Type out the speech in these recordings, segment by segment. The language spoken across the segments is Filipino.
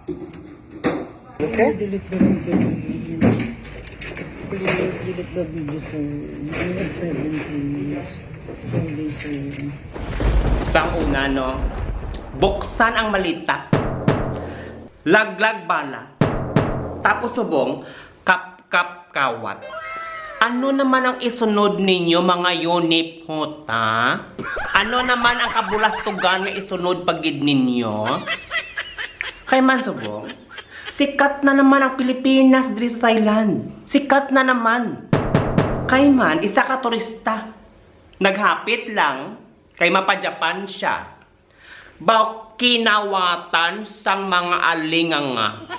Okay? Delete the video. Please delete the video, sir. You have 17 years. Sorry, sir. Sa una, no? Buksan ang malita. Laglag bala. Tapos subong, kap-kap kawat. Ano naman ang isunod ninyo mga unipot, ha? Ano naman ang kabulastugan na isunod pagid ninyo? Kay man subong, sikat na naman ang Pilipinas diri sa Thailand. Sikat na naman. Kay man, isa ka turista. Naghapit lang, kay mapa-Japan siya. Baw kinawatan sang mga alinganga.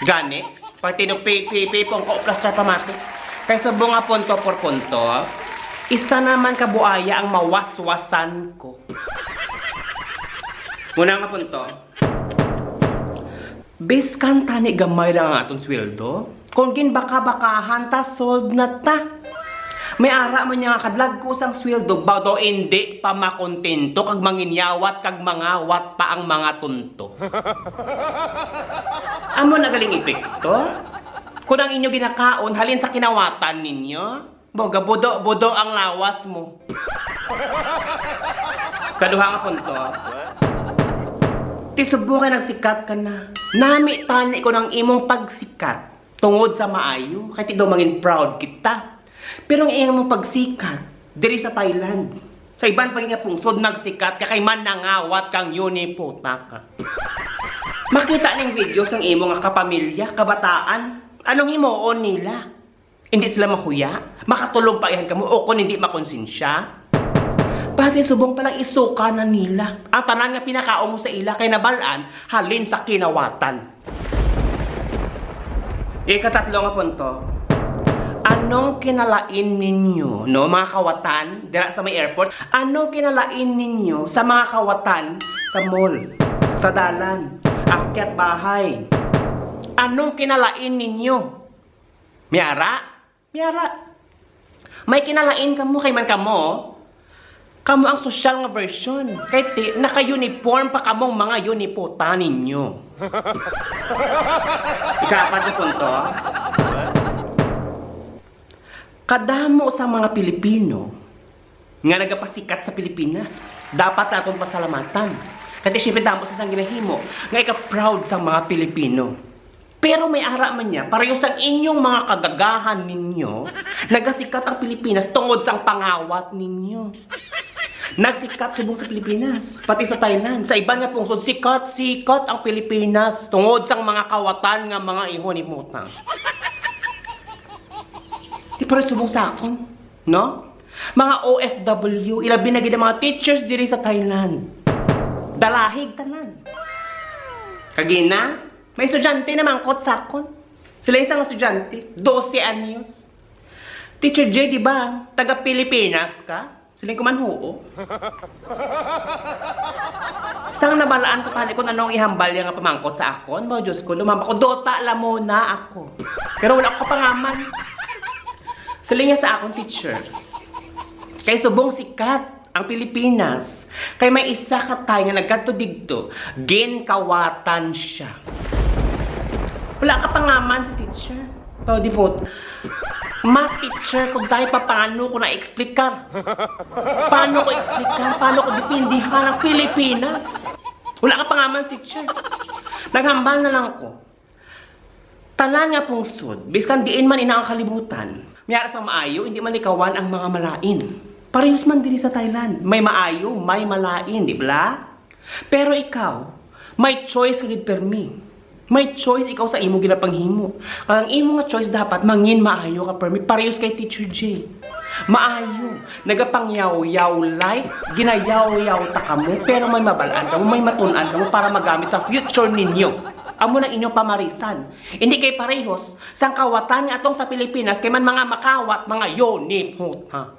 Gani, pati no pong koplas sa tamati. Kaysa bunga punto por punto, isa naman kabuaya ang mawaswasan ko. Muna nga punto. Biskan tani gamay lang ang atong sweldo. Kung ginbaka-bakahan ta, solve na ta. May ara man niya kadlag ko sang sweldo, baw daw hindi pa makontento kag manginyawat kag mangawat pa ang mga tunto. Amo na galing epekto? Kung ang inyo ginakaon, halin sa kinawatan ninyo, boga budo-budo ang lawas mo. Kaduha nga punto. Tisubukan nagsikat ka na. Nami tani ko ng imong pagsikat tungod sa maayo, kaya ti daw mangin proud kita. Pero ang iyong mong pagsikat, diri sa Thailand, sa iban paging pungsod nagsikat, kaya kay man nangawat kang uniputa ka. Makita ng video sang imo nga kapamilya, kabataan, anong imoon nila? Hindi sila mahuya? Makatulog pa iyan ka mo, o kung hindi makonsensya? Base subong palang isuka na nila. Ang tanan nga pinakaon mo sa ila, kay nabalaan, halin sa kinawatan. Ikatatlo nga punto. Anong kinalain ninyo, no, mga kawatan, dira sa may airport? Anong kinalain ninyo sa mga kawatan sa mall, sa dalan, akyat bahay? Anong kinalain ninyo? Miyara? Miyara. May kinalain kamo, kay man kamo, kamo ang social nga version. Kay naka-uniform pa kamong mga uniputa ninyo. Ikapat na punto. Kadamo sa mga Pilipino nga nagapasikat sa Pilipinas, dapat natong pasalamatan. Kasi syempre damo sa ginahimo nga ika-proud sa mga Pilipino. Pero may ara man niya, pareho sa inyong mga kagagahan ninyo, nagasikat ang Pilipinas tungod sa pangawat ninyo. Nagsikat subong sa Pilipinas, pati sa Thailand. Sa iban nga pungsod, sikat ang Pilipinas tungod sa mga kawatan nga mga ihon ni Mutang. Di pa rin subong sa akon, no? Mga OFW, ilabi na gid mga teachers diri sa Thailand. Dalahig tanan. Kagina, may estudyante na mangkot sa akon. Sila isang estudyante, 12 anyos. Teacher J, di ba? Taga Pilipinas ka? Siling ko man huo. Sang nabalaan ko tani ko anong ihambal yung nga pamangkot sa akon. Mo Diyos ko, lumamba ko, dota alam mo na ako. Pero wala ko pangaman. Siling niya sa akong teacher. Kay subong sikat ang Pilipinas. Kay may isa ka tayo nga nagkanto digto, ginkawatan siya. Wala ka pangaman sa teacher. Tao di po. Ma-teacher, kung tayo pa paano ko na-explicar? Paano ko explicar? Paano ko dipindihan ang Pilipinas? Wala ka pangaman, teacher. Naghambal na lang ako. Tanan nga pungsod, biskan diin man ina ang kalibutan. Mayara sa maayo, hindi man ikawan ang mga malain. Parehas man diri sa Thailand. May maayo, may malain, di ba? Pero ikaw, may choice kagid permi. May choice ikaw sa imo ginapanghimo. Ang imo nga choice dapat mangin maayo ka permi. Parehas kay Teacher J. Maayo. Nagapangyaw-yaw like, ginayaw-yaw ta kamo, pero may mabalaan kamo, may matunan kamo para magamit sa future ninyo. Amo ng inyong pamarisan. Hindi kay parehos sang kawatan nga atong sa Pilipinas kay man mga makawat, mga yonip, ha.